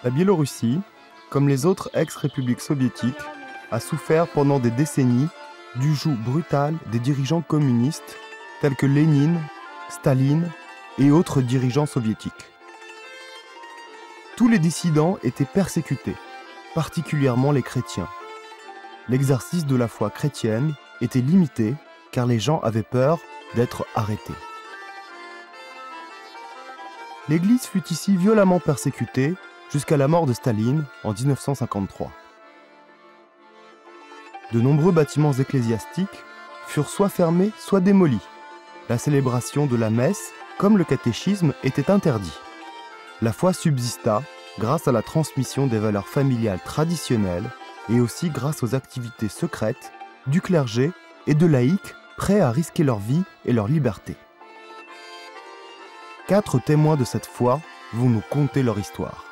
La Biélorussie, comme les autres ex-républiques soviétiques, a souffert pendant des décennies du joug brutal des dirigeants communistes tels que Lénine, Staline et autres dirigeants soviétiques. Tous les dissidents étaient persécutés, particulièrement les chrétiens. L'exercice de la foi chrétienne était limité car les gens avaient peur d'être arrêtés. L'Église fut ici violemment persécutée jusqu'à la mort de Staline en 1953. De nombreux bâtiments ecclésiastiques furent soit fermés, soit démolis. La célébration de la messe, comme le catéchisme, était interdit. La foi subsista grâce à la transmission des valeurs familiales traditionnelles et aussi grâce aux activités secrètes du clergé et de laïcs prêts à risquer leur vie et leur liberté. 4 témoins de cette foi vont nous conter leur histoire.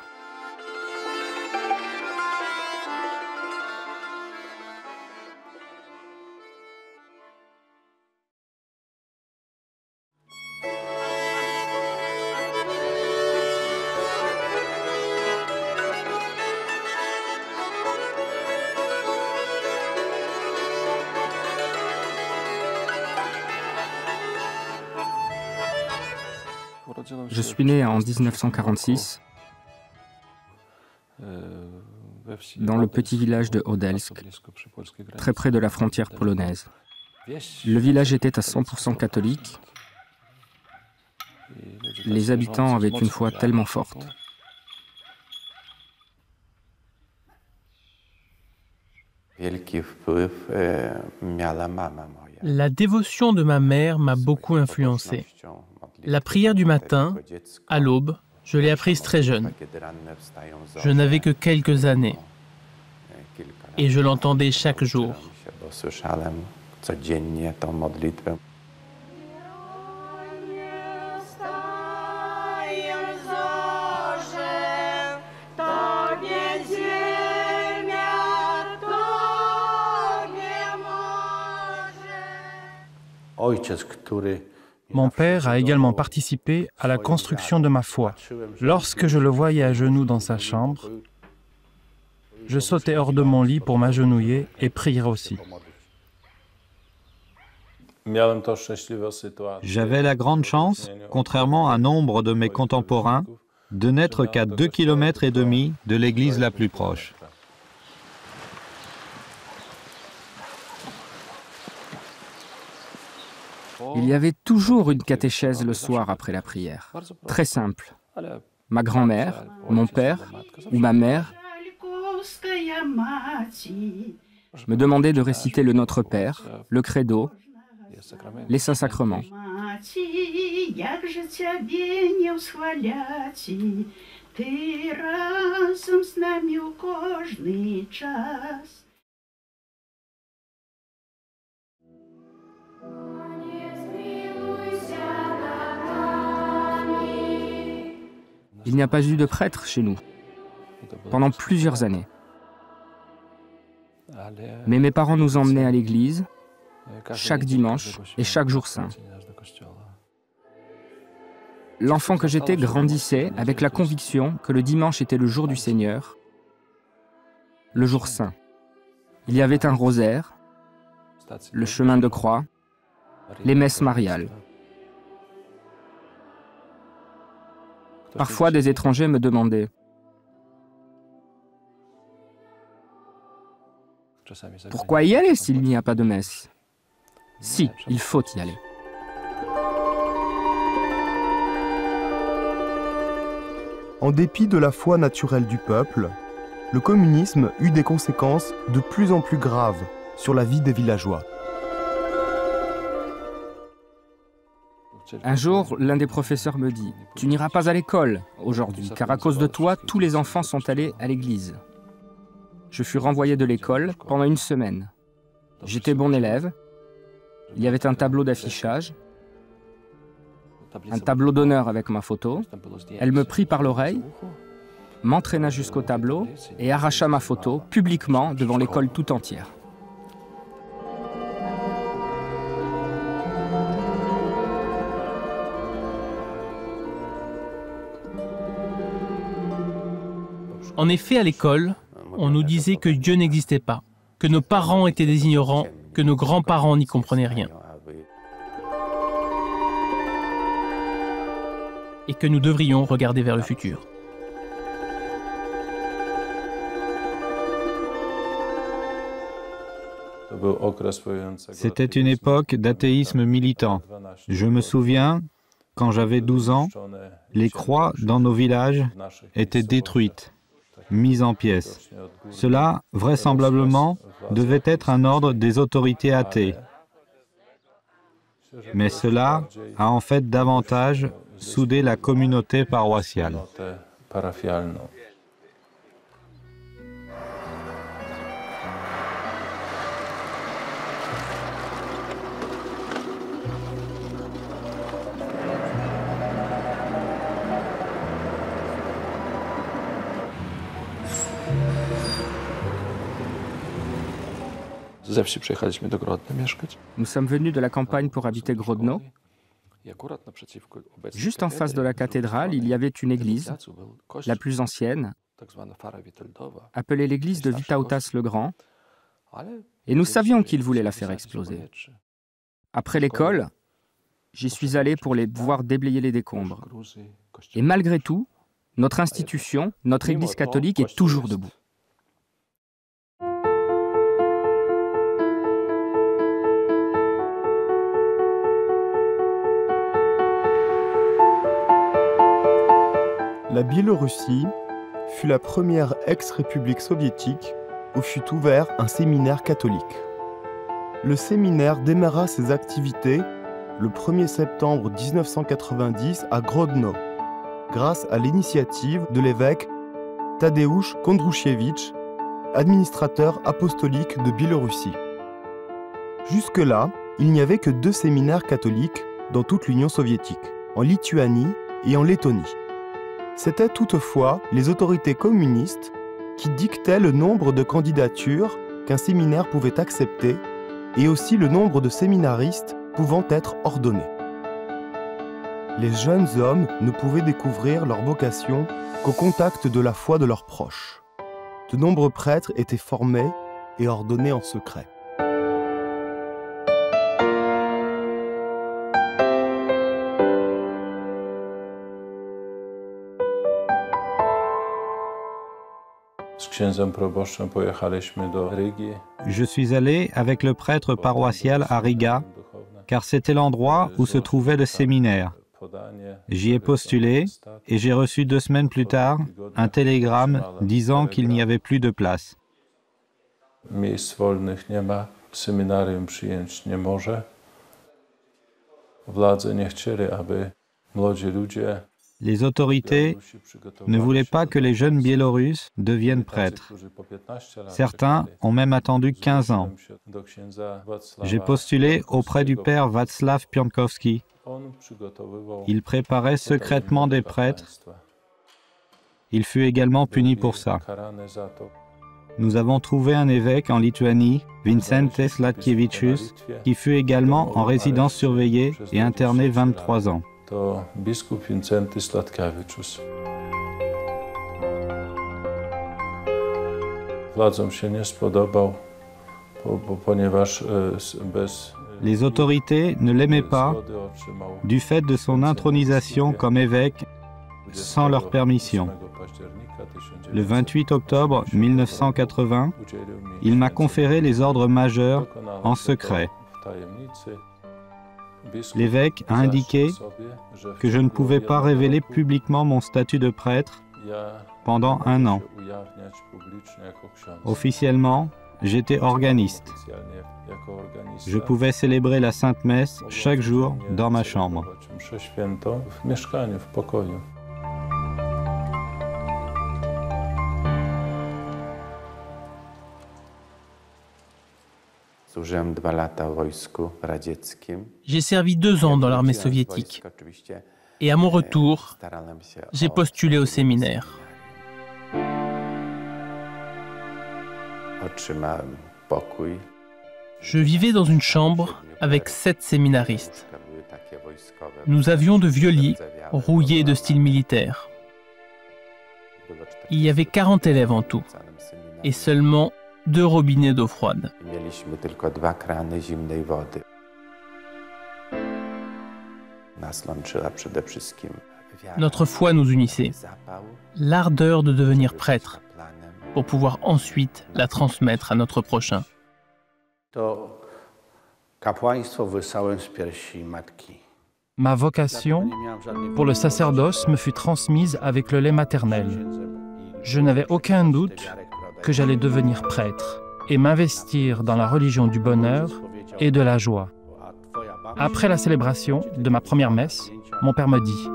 Je suis né en 1946 dans le petit village de Odelsk, très près de la frontière polonaise. Le village était à 100% catholique. Les habitants avaient une foi tellement forte. La dévotion de ma mère m'a beaucoup influencé. La prière du matin, à l'aube, je l'ai apprise très jeune. Je n'avais que quelques années et je l'entendais chaque jour. Mon père a également participé à la construction de ma foi. Lorsque je le voyais à genoux dans sa chambre, je sautais hors de mon lit pour m'agenouiller et prier aussi. J'avais la grande chance, contrairement à nombre de mes contemporains, de n'être qu'à 2,5 km de l'église la plus proche. Il y avait toujours une catéchèse le soir après la prière. Très simple. Ma grand-mère, mon père ou ma mère me demandaient de réciter le Notre Père, le Credo, les Saints Sacrements. Il n'y a pas eu de prêtre chez nous pendant plusieurs années. Mais mes parents nous emmenaient à l'église chaque dimanche et chaque jour saint. L'enfant que j'étais grandissait avec la conviction que le dimanche était le jour du Seigneur, le jour saint. Il y avait un rosaire, le chemin de croix, les messes mariales. Parfois, des étrangers me demandaient « Pourquoi y aller s'il n'y a pas de messe ?» Si, il faut y aller. En dépit de la foi naturelle du peuple, le communisme eut des conséquences de plus en plus graves sur la vie des villageois. Un jour, l'un des professeurs me dit « Tu n'iras pas à l'école aujourd'hui, car à cause de toi, tous les enfants sont allés à l'église. » Je fus renvoyé de l'école pendant une semaine. J'étais bon élève. Il y avait un tableau d'affichage, un tableau d'honneur avec ma photo. Elle me prit par l'oreille, m'entraîna jusqu'au tableau et arracha ma photo publiquement devant l'école tout entière. En effet, à l'école, on nous disait que Dieu n'existait pas, que nos parents étaient des ignorants, que nos grands-parents n'y comprenaient rien. Et que nous devrions regarder vers le futur. C'était une époque d'athéisme militant. Je me souviens, quand j'avais 12 ans, les croix dans nos villages étaient détruites, mises en pièces. Cela, vraisemblablement, devait être un ordre des autorités athées. Mais cela a en fait davantage soudé la communauté paroissiale. Nous sommes venus de la campagne pour habiter Grodno. Juste en face de la cathédrale, il y avait une église, la plus ancienne, appelée l'église de Vytautas le Grand, et nous savions qu'il voulait la faire exploser. Après l'école, j'y suis allé pour les voir déblayer les décombres. Et malgré tout, notre institution, notre église catholique est toujours debout. La Biélorussie fut la première ex-république soviétique où fut ouvert un séminaire catholique. Le séminaire démarra ses activités le 1er septembre 1990 à Grodno, grâce à l'initiative de l'évêque Tadeusz Kondrusiewicz, administrateur apostolique de Biélorussie. Jusque-là, il n'y avait que 2 séminaires catholiques dans toute l'Union soviétique, en Lituanie et en Lettonie. C'étaient toutefois les autorités communistes qui dictaient le nombre de candidatures qu'un séminaire pouvait accepter et aussi le nombre de séminaristes pouvant être ordonnés. Les jeunes hommes ne pouvaient découvrir leur vocation qu'au contact de la foi de leurs proches. De nombreux prêtres étaient formés et ordonnés en secret. Je suis allé avec le prêtre paroissial à Riga, car c'était l'endroit où se trouvait le séminaire. J'y ai postulé et j'ai reçu 2 semaines plus tard un télégramme disant qu'il n'y avait plus de place. Les autorités ne voulaient pas que les jeunes Biélorusses deviennent prêtres. Certains ont même attendu 15 ans. J'ai postulé auprès du père Václav Piątkowski. Il préparait secrètement des prêtres. Il fut également puni pour ça. Nous avons trouvé un évêque en Lituanie, Vincentas Sladkevičius, qui fut également en résidence surveillée et interné 23 ans. To biskup Wincenty Sladkevičius. Władzom się nie spodobał, ponieważ bez Les autorités ne l'aimaient pas du fait de son intronisation comme évêque sans leur permission. Le 28 octobre 1980, il m'a conféré les ordres majeurs en secret. L'évêque a indiqué que je ne pouvais pas révéler publiquement mon statut de prêtre pendant 1 an. Officiellement, j'étais organiste. Je pouvais célébrer la Sainte Messe chaque jour dans ma chambre. J'ai servi 2 ans dans l'armée soviétique. Et à mon retour, j'ai postulé au séminaire. Je vivais dans une chambre avec 7 séminaristes. Nous avions de vieux lits rouillés de style militaire. Il y avait 40 élèves en tout, et seulement 2 robinets d'eau froide. Notre foi nous unissait, l'ardeur de devenir prêtre, pour pouvoir ensuite la transmettre à notre prochain. Ma vocation pour le sacerdoce me fut transmise avec le lait maternel. Je n'avais aucun doute que j'allais devenir prêtre et m'investir dans la religion du bonheur et de la joie. Après la célébration de ma première messe, mon père me dit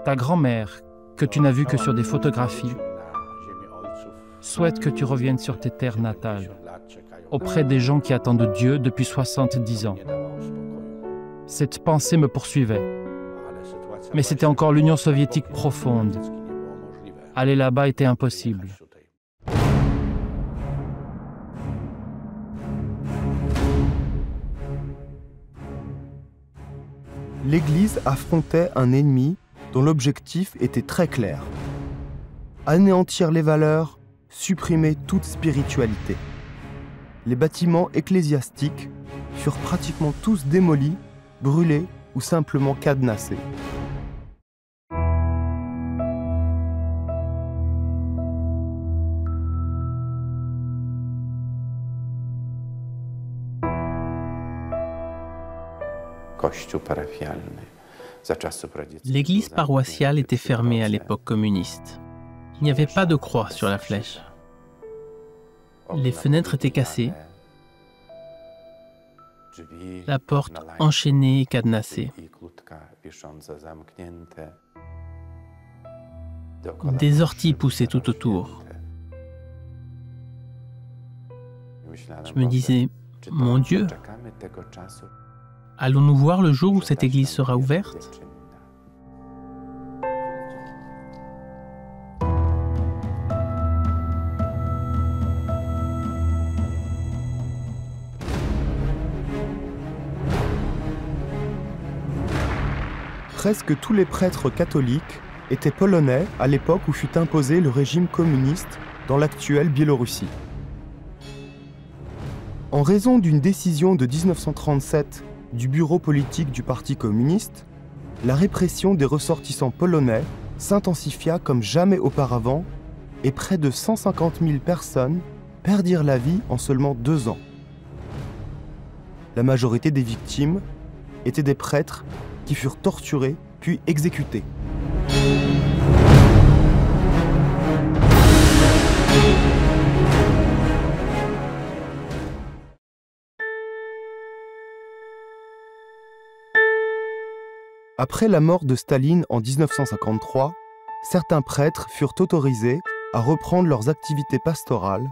« Ta grand-mère, que tu n'as vue que sur des photographies, souhaite que tu reviennes sur tes terres natales, auprès des gens qui attendent Dieu depuis 70 ans. » Cette pensée me poursuivait. Mais c'était encore l'Union soviétique profonde. Aller là-bas était impossible. L'Église affrontait un ennemi dont l'objectif était très clair. Anéantir les valeurs, supprimer toute spiritualité. Les bâtiments ecclésiastiques furent pratiquement tous démolis, brûlés ou simplement cadenassés. L'église paroissiale était fermée à l'époque communiste. Il n'y avait pas de croix sur la flèche. Les fenêtres étaient cassées, la porte enchaînée et cadenassée. Des orties poussaient tout autour. Je me disais, mon Dieu, allons-nous voir le jour où cette église sera ouverte ? Presque tous les prêtres catholiques étaient polonais à l'époque où fut imposé le régime communiste dans l'actuelle Biélorussie. En raison d'une décision de 1937 du bureau politique du Parti communiste, la répression des ressortissants polonais s'intensifia comme jamais auparavant et près de 150 000 personnes perdirent la vie en seulement 2 ans. La majorité des victimes étaient des prêtres qui furent torturés puis exécutés. Après la mort de Staline en 1953, certains prêtres furent autorisés à reprendre leurs activités pastorales,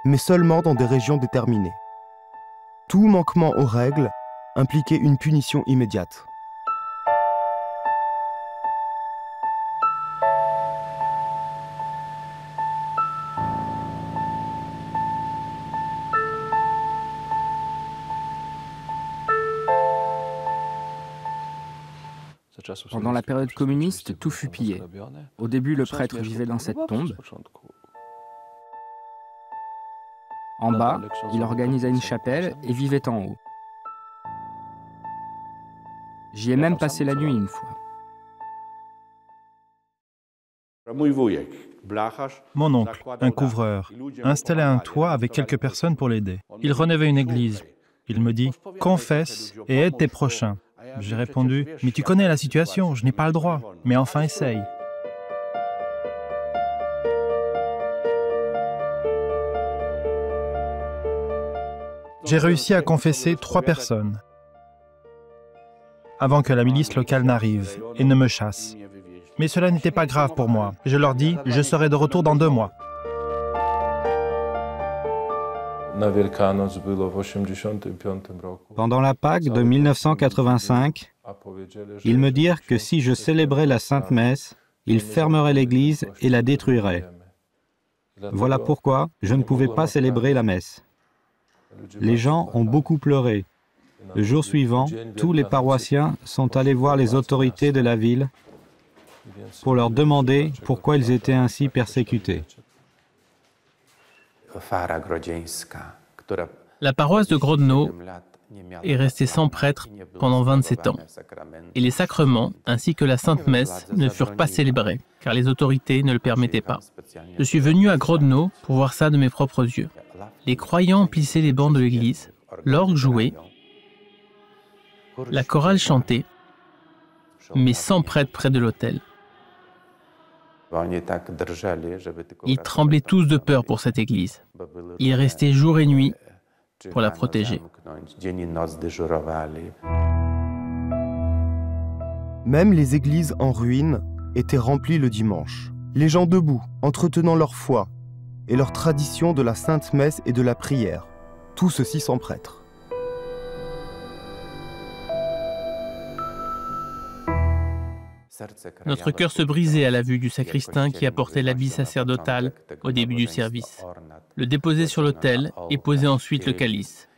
mais seulement dans des régions déterminées. Tout manquement aux règles impliquait une punition immédiate. Pendant la période communiste, tout fut pillé. Au début, le prêtre vivait dans cette tombe. En bas, il organisa une chapelle et vivait en haut. J'y ai même passé la nuit une fois. Mon oncle, un couvreur, installait un toit avec quelques personnes pour l'aider. Il rénovait une église. Il me dit « Confesse et aide tes prochains ». J'ai répondu « Mais tu connais la situation, je n'ai pas le droit, mais enfin essaye ». J'ai réussi à confesser 3 personnes avant que la milice locale n'arrive et ne me chasse. Mais cela n'était pas grave pour moi. Je leur dis « Je serai de retour dans 2 mois ». Pendant la Pâque de 1985, ils me dirent que si je célébrais la Sainte Messe, ils fermeraient l'église et la détruiraient. Voilà pourquoi je ne pouvais pas célébrer la messe. Les gens ont beaucoup pleuré. Le jour suivant, tous les paroissiens sont allés voir les autorités de la ville pour leur demander pourquoi ils étaient ainsi persécutés. La paroisse de Grodno est restée sans prêtre pendant 27 ans. Et les sacrements, ainsi que la Sainte Messe, ne furent pas célébrés, car les autorités ne le permettaient pas. Je suis venu à Grodno pour voir ça de mes propres yeux. Les croyants emplissaient les bancs de l'église, l'orgue jouait, la chorale chantait, mais sans prêtre près de l'autel. Ils tremblaient tous de peur pour cette église. Ils restaient jour et nuit pour la protéger. Même les églises en ruine étaient remplies le dimanche. Les gens debout, entretenant leur foi et leur tradition de la Sainte Messe et de la prière. Tout ceci sans prêtre. Notre cœur se brisait à la vue du sacristain qui apportait l'habit sacerdotal au début du service, le déposait sur l'autel et posait ensuite le calice.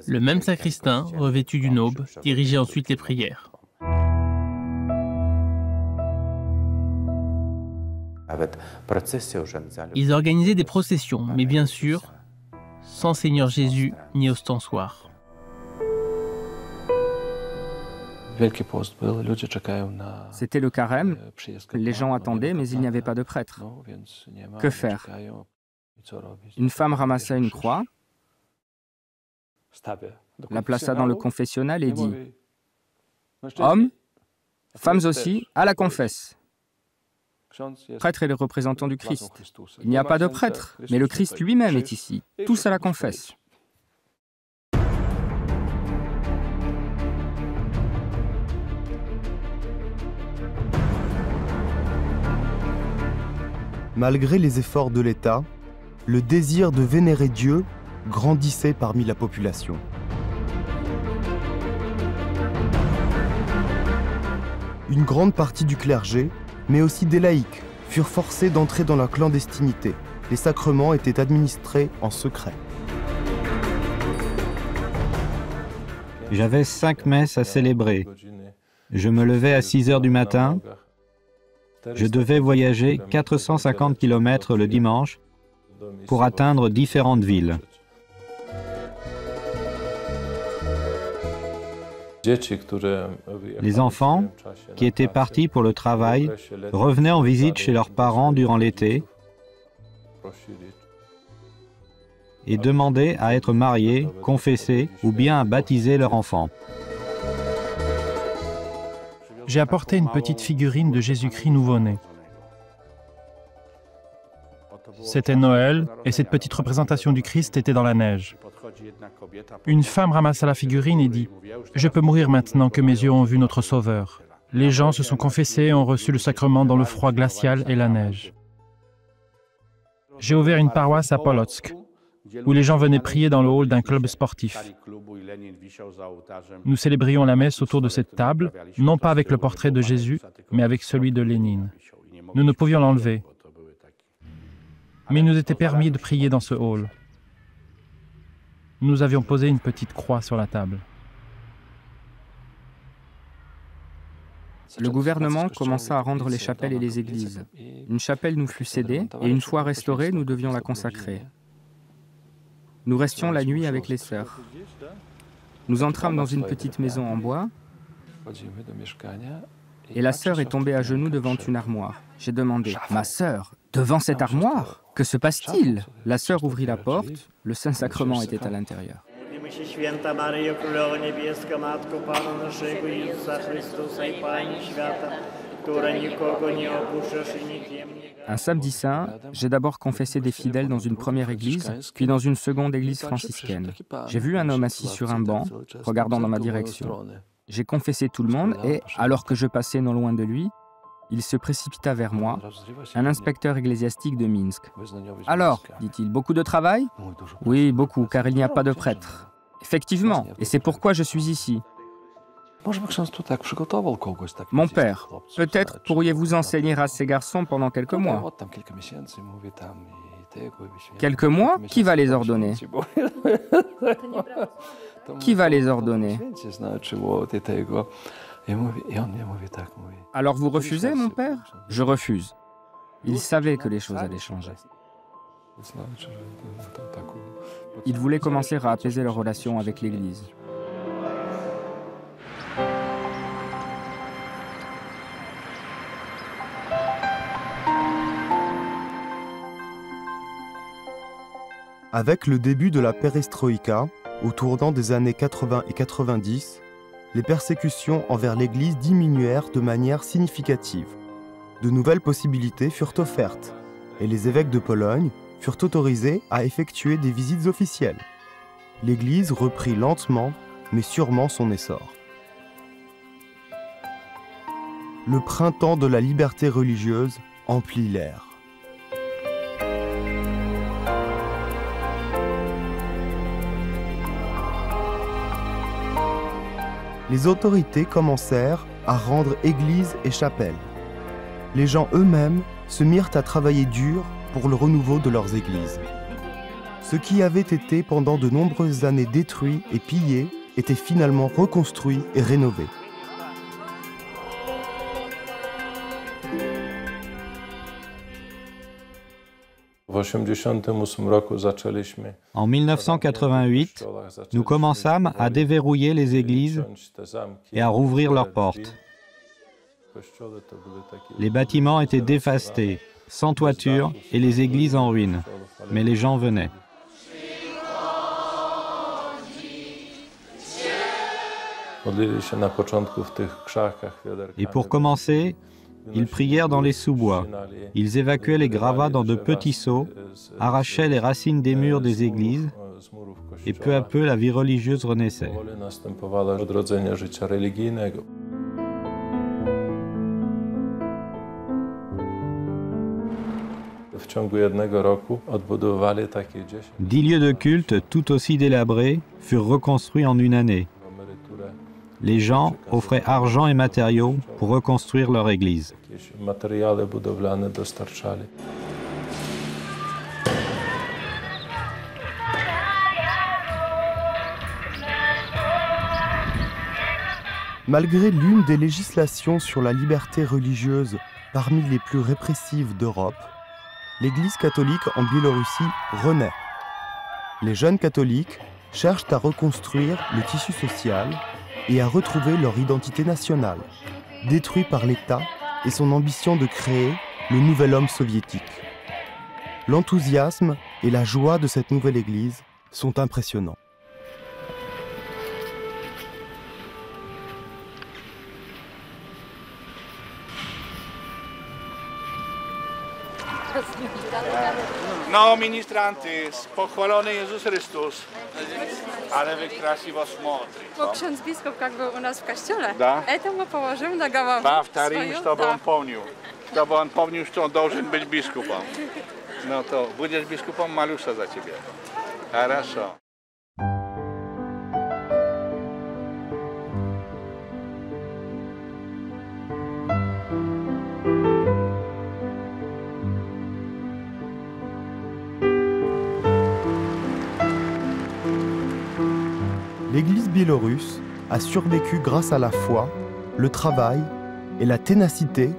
Le même sacristain, revêtu d'une aube, dirigeait ensuite les prières. Ils organisaient des processions, mais bien sûr, sans Seigneur Jésus ni ostensoir. C'était le carême, les gens attendaient, mais il n'y avait pas de prêtre. Que faire? Une femme ramassa une croix, la plaça dans le confessionnal et dit « Hommes, femmes aussi, à la confesse !» Prêtre est le représentant du Christ. Il n'y a pas de prêtre, mais le Christ lui-même est ici. Tous à la confesse. Malgré les efforts de l'État, le désir de vénérer Dieu grandissait parmi la population. Une grande partie du clergé, mais aussi des laïcs, furent forcés d'entrer dans la clandestinité. Les sacrements étaient administrés en secret. J'avais 5 messes à célébrer. Je me levais à 6 heures du matin. Je devais voyager 450 km le dimanche pour atteindre différentes villes. Les enfants, qui étaient partis pour le travail, revenaient en visite chez leurs parents durant l'été et demandaient à être mariés, confessés ou bien à baptiser leur enfant. J'ai apporté une petite figurine de Jésus-Christ nouveau-né. C'était Noël et cette petite représentation du Christ était dans la neige. Une femme ramassa la figurine et dit « Je peux mourir maintenant que mes yeux ont vu notre Sauveur. » Les gens se sont confessés et ont reçu le sacrement dans le froid glacial et la neige. J'ai ouvert une paroisse à Polotsk, où les gens venaient prier dans le hall d'un club sportif. Nous célébrions la messe autour de cette table, non pas avec le portrait de Jésus, mais avec celui de Lénine. Nous ne pouvions l'enlever, mais il nous était permis de prier dans ce hall. Nous avions posé une petite croix sur la table. Le gouvernement commença à rendre les chapelles et les églises. Une chapelle nous fut cédée, et une fois restaurée, nous devions la consacrer. Nous restions la nuit avec les sœurs. Nous entrâmes dans une petite maison en bois, et la sœur est tombée à genoux devant une armoire. J'ai demandé « Ma sœur, devant cette armoire, que se passe-t-il » La sœur ouvrit la porte, le Saint-Sacrement était à l'intérieur. Un samedi saint, j'ai d'abord confessé des fidèles dans une première église, puis dans une seconde église franciscaine. J'ai vu un homme assis sur un banc, regardant dans ma direction. J'ai confessé tout le monde et, alors que je passais non loin de lui, il se précipita vers moi, un inspecteur ecclésiastique de Minsk. « Alors, dit-il, beaucoup de travail ?»« Oui, beaucoup, car il n'y a pas de prêtre. »« Effectivement, et c'est pourquoi je suis ici. » « Mon père, peut-être pourriez-vous enseigner à ces garçons pendant quelques mois. » « Quelques mois? Qui va les ordonner? » « Qui va les ordonner? » Alors vous refusez, mon père? Je refuse. Il savait que les choses allaient changer. Il voulait commencer à apaiser leurs relations avec l'Église. Avec le début de la perestroïka, au tournant des années 80 et 90, les persécutions envers l'Église diminuèrent de manière significative. De nouvelles possibilités furent offertes, et les évêques de Pologne furent autorisés à effectuer des visites officielles. L'Église reprit lentement, mais sûrement son essor. Le printemps de la liberté religieuse emplit l'air. Les autorités commencèrent à rendre église et chapelle. Les gens eux-mêmes se mirent à travailler dur pour le renouveau de leurs églises. Ce qui avait été pendant de nombreuses années détruit et pillé était finalement reconstruit et rénové. En 1988, nous commençâmes à déverrouiller les églises et à rouvrir leurs portes. Les bâtiments étaient dévastés, sans toiture et les églises en ruine, mais les gens venaient. Et pour commencer, ils prièrent dans les sous-bois. Ils évacuaient les gravats dans de petits seaux, arrachaient les racines des murs des églises, et peu à peu la vie religieuse renaissait. Dix lieux de culte tout aussi délabrés furent reconstruits en une année. Les gens offraient argent et matériaux pour reconstruire leur église. Malgré l'une des législations sur la liberté religieuse parmi les plus répressives d'Europe, l'Église catholique en Biélorussie renaît. Les jeunes catholiques cherchent à reconstruire le tissu social et à retrouver leur identité nationale, détruite par l'État et son ambition de créer le nouvel homme soviétique. L'enthousiasme et la joie de cette nouvelle Église sont impressionnants. No, ministrantes, pochwalony Jezus Chrystus. Ale wy krasiwo смотрите. Bo ksiądz biskup jak był u nas w kościele, Да? это mu położył na głowę Повторим, swoją, чтобы да. он помнил. Чтобы он помнил, что он должен быть biskupом. No to будешь biskupом, молюся за тебя. Хорошо. L'Église biélorusse a survécu grâce à la foi, le travail et la ténacité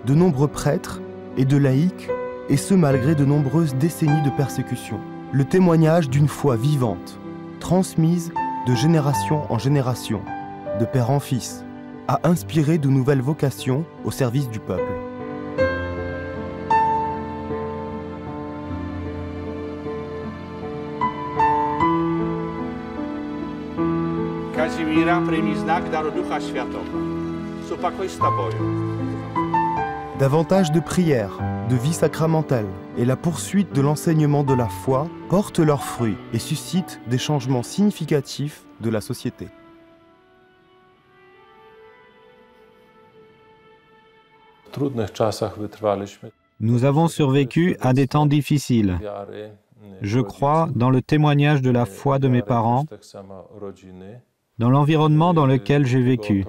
de nombreux prêtres et de laïcs, et ce malgré de nombreuses décennies de persécution. Le témoignage d'une foi vivante, transmise de génération en génération, de père en fils, a inspiré de nouvelles vocations au service du peuple. Kazimira przyjmij znak daru Ducha Świętego. Supokój z Tobою. Davantage de prières, de vie sacramentelle et la poursuite de l'enseignement de la foi portent leurs fruits et suscitent des changements significatifs de la société. Nous avons survécu à des temps difficiles. Je crois dans le témoignage de la foi de mes parents, dans l'environnement dans lequel j'ai vécu,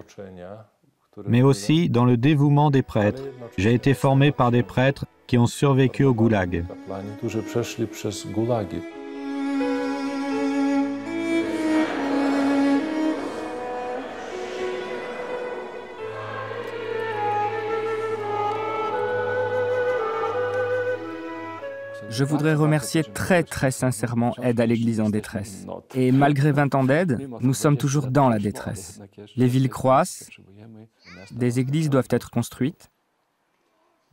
mais aussi dans le dévouement des prêtres. J'ai été formé par des prêtres qui ont survécu au goulag. Je voudrais remercier très sincèrement Aide à l'Église en détresse. Et malgré 20 ans d'aide, nous sommes toujours dans la détresse. Les villes croissent, des églises doivent être construites,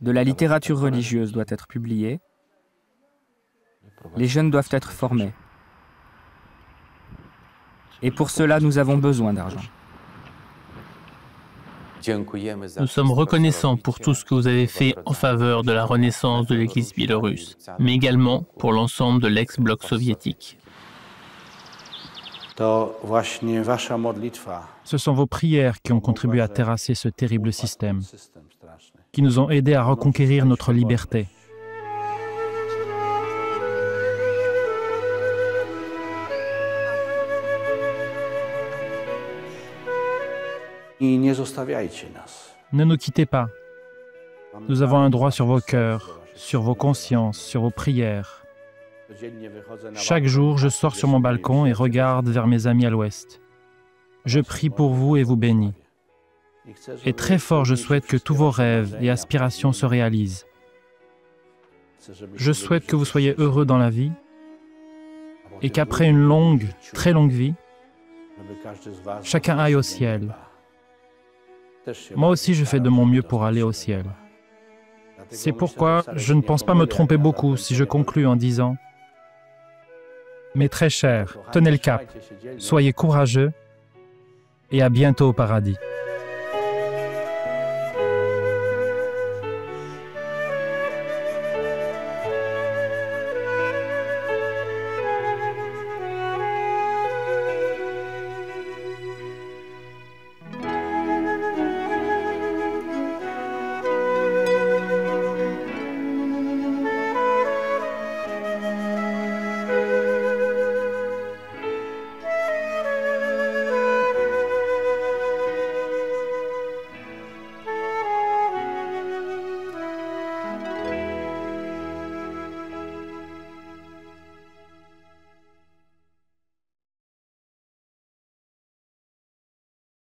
de la littérature religieuse doit être publiée, les jeunes doivent être formés. Et pour cela, nous avons besoin d'argent. Nous sommes reconnaissants pour tout ce que vous avez fait en faveur de la renaissance de l'Église biélorusse, mais également pour l'ensemble de l'ex-bloc soviétique. Ce sont vos prières qui ont contribué à terrasser ce terrible système, qui nous ont aidés à reconquérir notre liberté. Ne nous quittez pas. Nous avons un droit sur vos cœurs, sur vos consciences, sur vos prières. Chaque jour, je sors sur mon balcon et regarde vers mes amis à l'ouest. Je prie pour vous et vous bénis. Et très fort, je souhaite que tous vos rêves et aspirations se réalisent. Je souhaite que vous soyez heureux dans la vie et qu'après une longue, très longue vie, chacun aille au ciel. Moi aussi, je fais de mon mieux pour aller au ciel. C'est pourquoi je ne pense pas me tromper beaucoup si je conclus en disant « Mes très chers, tenez le cap, soyez courageux et à bientôt au paradis. »